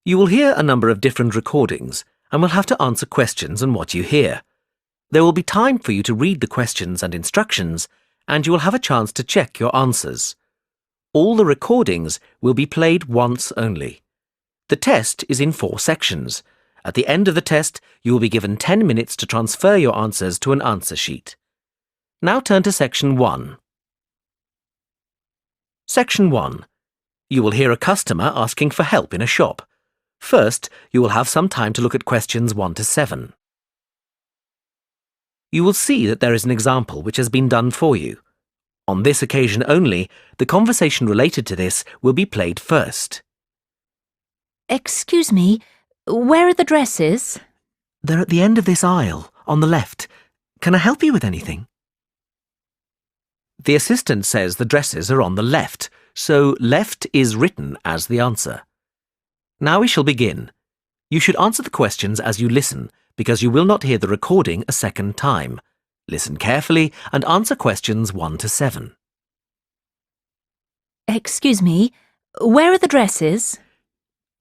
You will hear a number of different recordings and will have to answer questions on what you hear. There will be time for you to read the questions and instructions, and you will have a chance to check your answers. All the recordings will be played once only. The test is in 4 sections. At the end of the test, you will be given 10 minutes to transfer your answers to an answer sheet. Now turn to Section 1. Section 1. You will hear a customer asking for help in a shop. First, you will have some time to look at questions 1 to 7. You will see that there is an example which has been done for you. On this occasion only, the conversation related to this will be played first. Excuse me, where are the dresses? They're at the end of this aisle, on the left. Can I help you with anything? The assistant says the dresses are on the left, so left is written as the answer. Now we shall begin. You should answer the questions as you listen, because you will not hear the recording a second time. Listen carefully and answer questions 1 to 7. Excuse me, where are the dresses?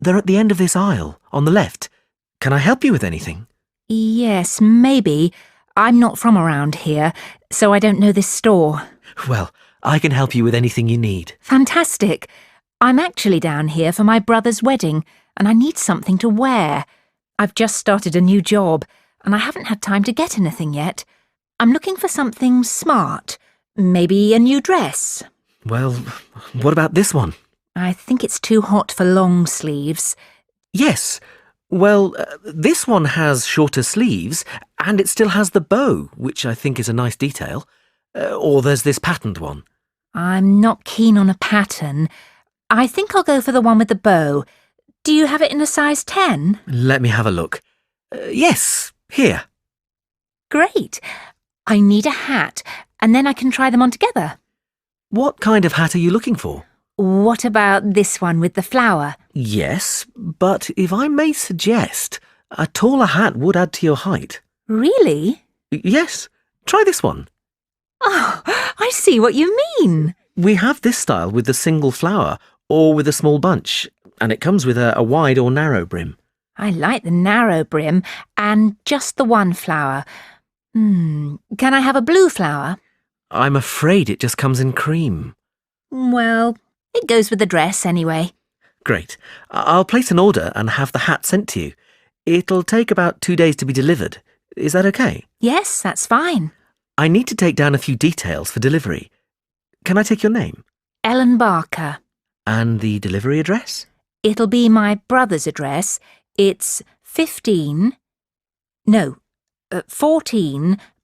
They're at the end of this aisle, on the left. Can I help you with anything? Yes, maybe. I'm not from around here, so I don't know this store. Well, I can help you with anything you need. Fantastic. I'm actually down here for my brother's wedding, and I need something to wear. I've just started a new job, and I haven't had time to get anything yet. I'm looking for something smart. Maybe a new dress. Well, what about this one? I think it's too hot for long sleeves. Yes. Well, this one has shorter sleeves, and it still has the bow, which I think is a nice detail. Or there's this patterned one. I'm not keen on a pattern. I think I'll go for the one with the bow. Do you have it in a size 10? Let me have a look. Yes, here. Great. I need a hat, and then I can try them on together. What kind of hat are you looking for? What about this one with the flower? Yes, but if I may suggest, a taller hat would add to your height. Really? Yes, try this one. Oh, I see what you mean. We have this style with the single flower or with a small bunch, and it comes with a wide or narrow brim. I like the narrow brim and just the one flower. Can I have a blue flower? I'm afraid it just comes in cream. Well, it goes with the dress anyway. Great. I'll place an order and have the hat sent to you. It'll take about 2 days to be delivered. Is that okay? Yes, that's fine. I need to take down a few details for delivery. Can I take your name? Ellen Barker. And the delivery address? It'll be my brother's address. It's 14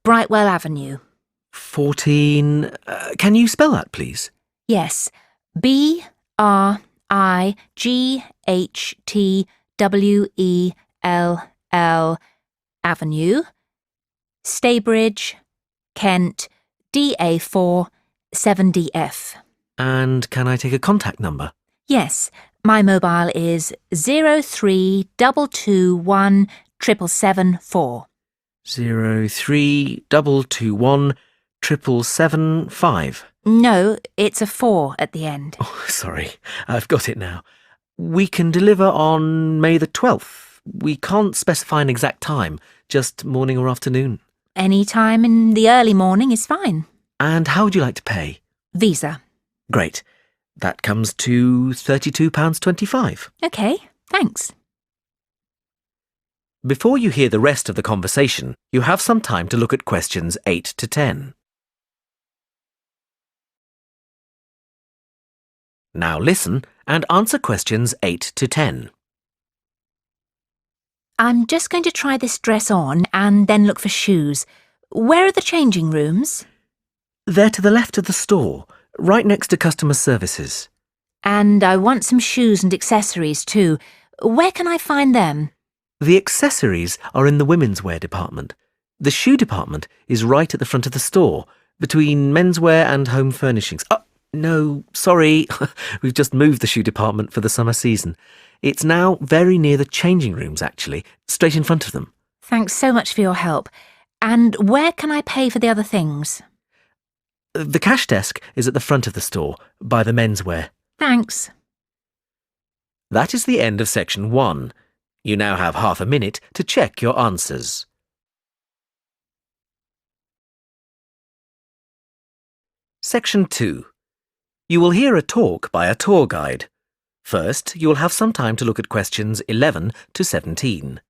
Brightwell Avenue. 14... can you spell that, please? Yes, BRIGHTWELL Avenue, Staybridge, Kent, DA4 7DF. And can I take a contact number? Yes, my mobile is 03221 777 03221 775. No, it's a 4 at the end. Oh, sorry, I've got it now. We can deliver on May the 12th. We can't specify an exact time, just morning or afternoon. Any time in the early morning is fine. And how would you like to pay? Visa. Great. That comes to £32.25. OK, thanks. Before you hear the rest of the conversation, you have some time to look at questions 8 to 10. Now listen and answer questions 8 to 10. I'm just going to try this dress on and then look for shoes. Where are the changing rooms? They're to the left of the store, right next to customer services. And I want some shoes and accessories too. Where can I find them? The accessories are in the women's wear department. The shoe department is right at the front of the store, between menswear and home furnishings. Oh, no, sorry. We've just moved the shoe department for the summer season. It's now very near the changing rooms, actually, straight in front of them. Thanks so much for your help. And where can I pay for the other things? The cash desk is at the front of the store, by the menswear. Thanks. That is the end of section 1. You now have half a minute to check your answers. Section 2. You will hear a talk by a tour guide. First, you will have some time to look at questions 11 to 17.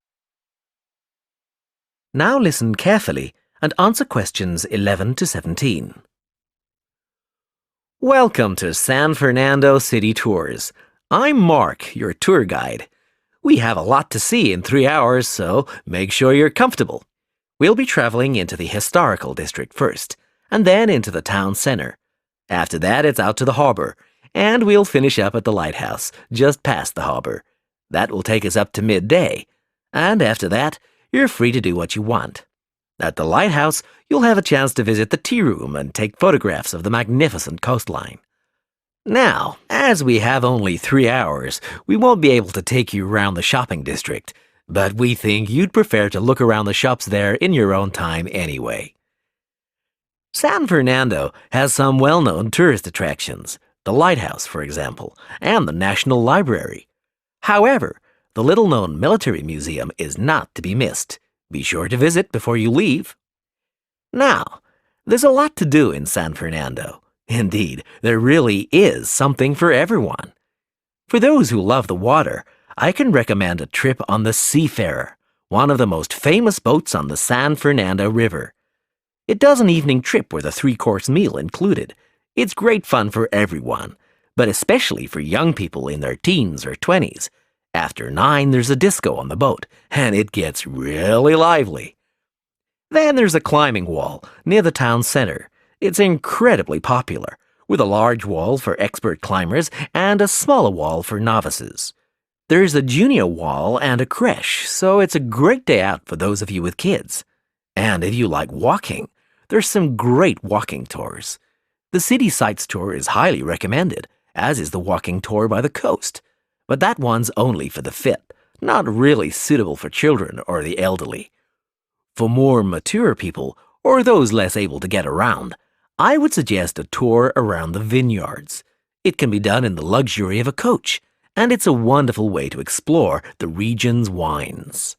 Now listen carefully and answer questions 11 to 17. Welcome to San Fernando City Tours. I'm Mark, your tour guide. We have a lot to see in 3 hours, so make sure you're comfortable. We'll be traveling into the historical district first, and then into the town center. After that, it's out to the harbor, and we'll finish up at the lighthouse, just past the harbor. That will take us up to midday, and after that, you're free to do what you want. At the lighthouse, you'll have a chance to visit the tea room and take photographs of the magnificent coastline. Now, as we have only 3 hours, we won't be able to take you around the shopping district, but we think you'd prefer to look around the shops there in your own time anyway. San Fernando has some well-known tourist attractions, the lighthouse, for example, and the National Library. However, the little-known military museum is not to be missed. Be sure to visit before you leave. Now, there's a lot to do in San Fernando. Indeed, there really is something for everyone. For those who love the water, I can recommend a trip on the Seafarer, one of the most famous boats on the San Fernando River. It does an evening trip with a 3-course meal included. It's great fun for everyone, but especially for young people in their teens or 20s. After 9, there's a disco on the boat, and it gets really lively. Then there's a climbing wall near the town center. It's incredibly popular, with a large wall for expert climbers and a smaller wall for novices. There's a junior wall and a creche, so it's a great day out for those of you with kids. And if you like walking, there's some great walking tours. The City Sights tour is highly recommended, as is the walking tour by the coast. But that one's only for the fit, not really suitable for children or the elderly. For more mature people, or those less able to get around, I would suggest a tour around the vineyards. It can be done in the luxury of a coach, and it's a wonderful way to explore the region's wines.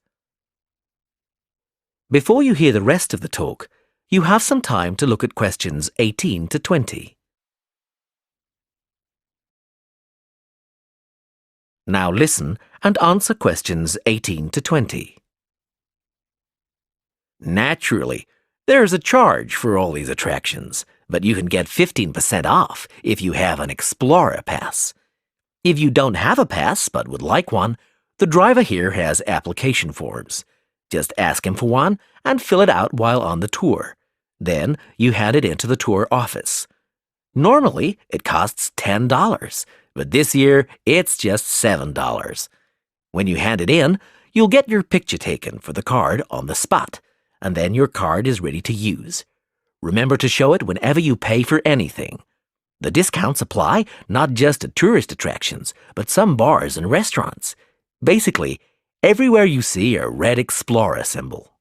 Before you hear the rest of the talk, you have some time to look at questions 18 to 20. Now listen and answer questions 18 to 20. Naturally, there's a charge for all these attractions, but you can get 15% off if you have an Explorer Pass. If you don't have a pass but would like one, the driver here has application forms. Just ask him for one and fill it out while on the tour. Then you hand it into the tour office. Normally, it costs $10, but this year it's just $7. When you hand it in, you'll get your picture taken for the card on the spot, and then your card is ready to use. Remember to show it whenever you pay for anything. The discounts apply not just to tourist attractions, but some bars and restaurants. Basically, everywhere you see a red Explorer symbol.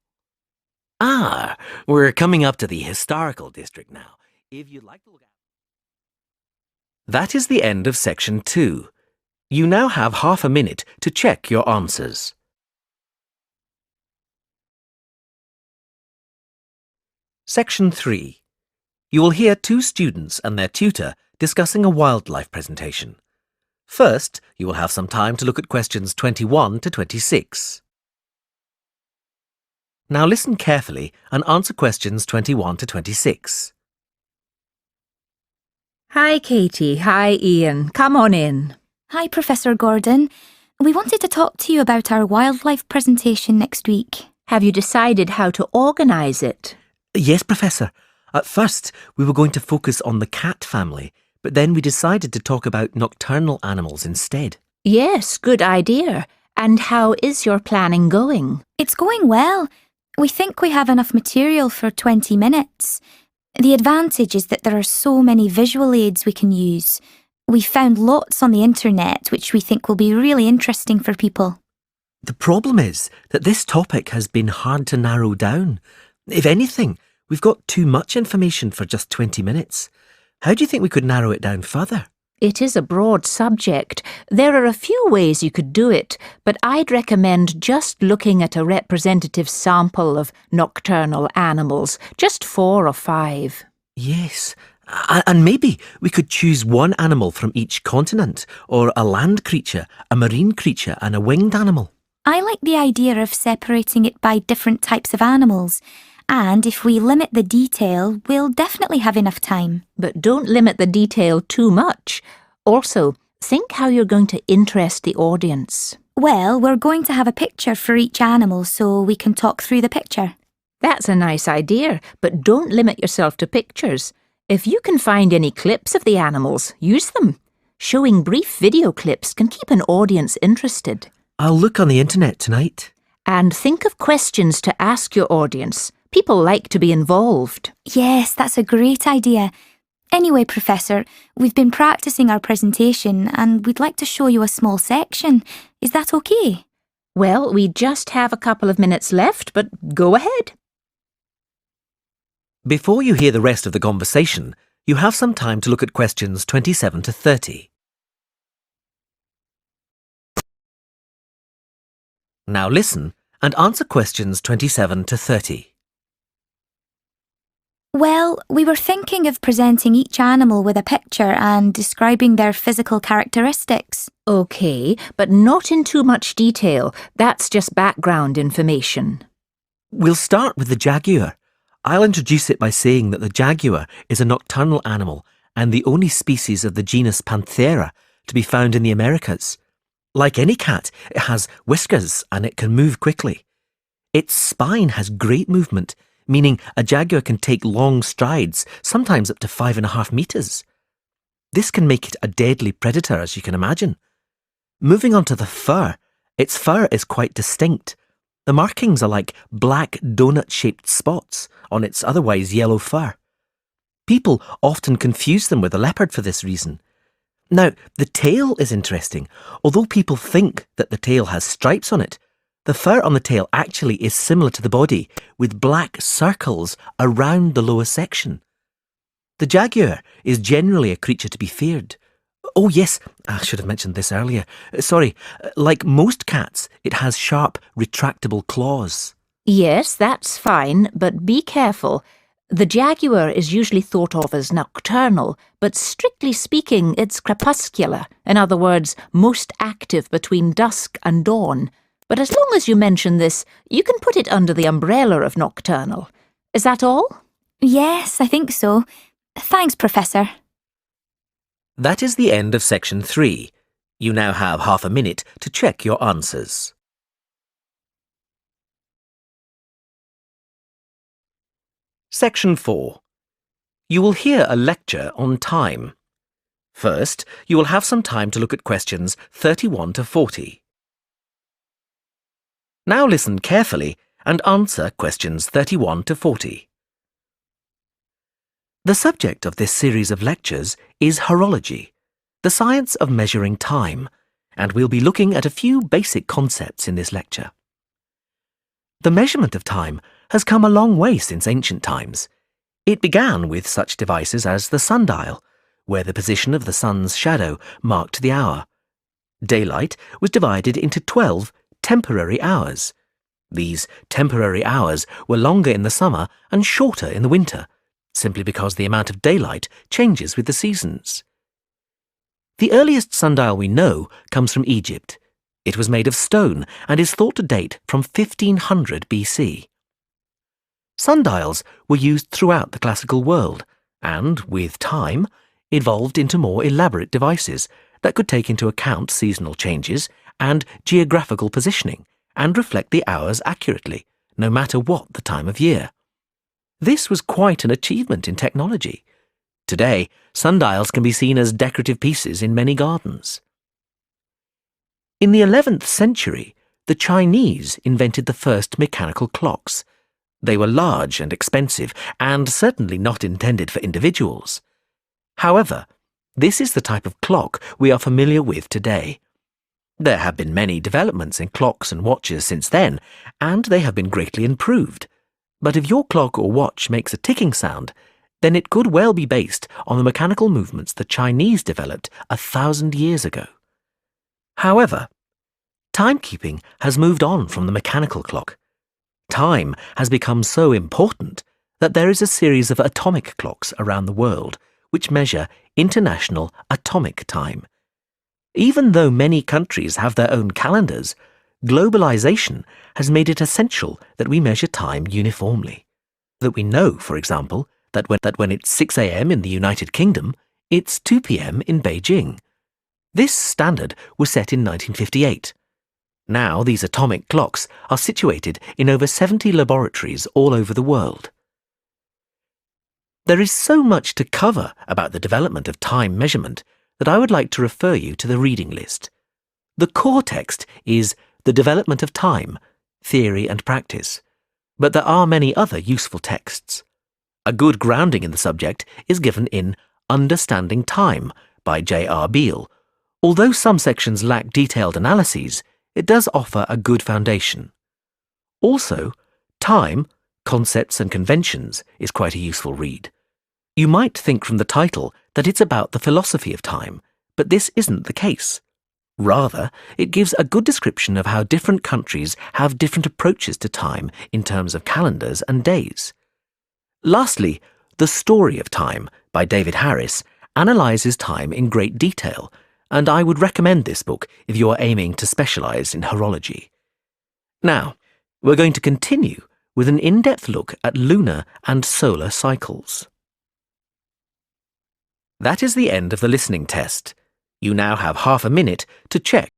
We're coming up to the historical district now. If you'd like to look at... That is the end of section 2. You now have half a minute to check your answers. Section 3. You will hear 2 students and their tutor discussing a wildlife presentation. First, you will have some time to look at questions 21 to 26. Now listen carefully and answer questions 21 to 26. Hi, Katie. Hi, Ian. Come on in. Hi, Professor Gordon. We wanted to talk to you about our wildlife presentation next week. Have you decided how to organise it? Yes, Professor. At first, we were going to focus on the cat family, but then we decided to talk about nocturnal animals instead. Yes, good idea. And how is your planning going? It's going well. We think we have enough material for 20 minutes. The advantage is that there are so many visual aids we can use. We found lots on the internet which we think will be really interesting for people. The problem is that this topic has been hard to narrow down. If anything, we've got too much information for just 20 minutes. How do you think we could narrow it down further? It is a broad subject. There are a few ways you could do it, but I'd recommend just looking at a representative sample of nocturnal animals, just 4 or 5. Yes, and maybe we could choose one animal from each continent, or a land creature, a marine creature and a winged animal. I like the idea of separating it by different types of animals. And if we limit the detail, we'll definitely have enough time. But don't limit the detail too much. Also, think how you're going to interest the audience. Well, we're going to have a picture for each animal so we can talk through the picture. That's a nice idea, but don't limit yourself to pictures. If you can find any clips of the animals, use them. Showing brief video clips can keep an audience interested. I'll look on the internet tonight. And think of questions to ask your audience. People like to be involved. Yes, that's a great idea. Anyway, Professor, we've been practicing our presentation and we'd like to show you a small section. Is that okay? Well, we just have a couple of minutes left, but go ahead. Before you hear the rest of the conversation, you have some time to look at questions 27 to 30. Now listen and answer questions 27 to 30. Well, we were thinking of presenting each animal with a picture and describing their physical characteristics. OK, but not in too much detail. That's just background information. We'll start with the jaguar. I'll introduce it by saying that the jaguar is a nocturnal animal and the only species of the genus Panthera to be found in the Americas. Like any cat, it has whiskers and it can move quickly. Its spine has great movement, meaning a jaguar can take long strides, sometimes up to 5.5 meters. This can make it a deadly predator, as you can imagine. Moving on to the fur, its fur is quite distinct. The markings are like black donut-shaped spots on its otherwise yellow fur. People often confuse them with a leopard for this reason. Now, the tail is interesting. Although people think that the tail has stripes on it, the fur on the tail actually is similar to the body, with black circles around the lower section. The jaguar is generally a creature to be feared. Oh yes, I should have mentioned this earlier. Sorry, like most cats, it has sharp, retractable claws. Yes, that's fine, but be careful. The jaguar is usually thought of as nocturnal, but strictly speaking, it's crepuscular. In other words, most active between dusk and dawn. But as long as you mention this, you can put it under the umbrella of nocturnal. Is that all? Yes, I think so. Thanks, Professor. That is the end of section 3. You now have half a minute to check your answers. Section 4. You will hear a lecture on time. First, you will have some time to look at questions 31 to 40. Now listen carefully and answer questions 31 to 40. The subject of this series of lectures is horology, the science of measuring time, and we'll be looking at a few basic concepts in this lecture. The measurement of time has come a long way since ancient times. It began with such devices as the sundial, where the position of the sun's shadow marked the hour. Daylight was divided into 12 temporary hours. These temporary hours were longer in the summer and shorter in the winter, simply because the amount of daylight changes with the seasons. The earliest sundial we know comes from Egypt. It was made of stone and is thought to date from 1500 BC. Sundials were used throughout the classical world and, with time, evolved into more elaborate devices that could take into account seasonal changes and geographical positioning and reflect the hours accurately, no matter what the time of year. This was quite an achievement in technology. Today, sundials can be seen as decorative pieces in many gardens. In the 11th century, the Chinese invented the first mechanical clocks. They were large and expensive, and certainly not intended for individuals. However, this is the type of clock we are familiar with today. There have been many developments in clocks and watches since then, and they have been greatly improved. But if your clock or watch makes a ticking sound, then it could well be based on the mechanical movements the Chinese developed 1,000 years ago. However, timekeeping has moved on from the mechanical clock. Time has become so important that there is a series of atomic clocks around the world which measure international atomic time. Even though many countries have their own calendars, globalization has made it essential that we measure time uniformly. That we know, for example, that when it's 6 a.m. in the United Kingdom, it's 2 p.m. in Beijing. This standard was set in 1958. Now these atomic clocks are situated in over 70 laboratories all over the world. There is so much to cover about the development of time measurement that I would like to refer you to the reading list. The core text is The Development of Time, Theory and Practice, but there are many other useful texts. A good grounding in the subject is given in Understanding Time by J.R. Beale. Although some sections lack detailed analyses, it does offer a good foundation. Also, Time, Concepts and Conventions is quite a useful read. You might think from the title that it's about the philosophy of time, but this isn't the case. Rather, it gives a good description of how different countries have different approaches to time in terms of calendars and days. Lastly, The Story of Time by David Harris analyses time in great detail, and I would recommend this book if you are aiming to specialise in horology. Now, we're going to continue with an in-depth look at lunar and solar cycles. That is the end of the listening test. You now have half a minute to check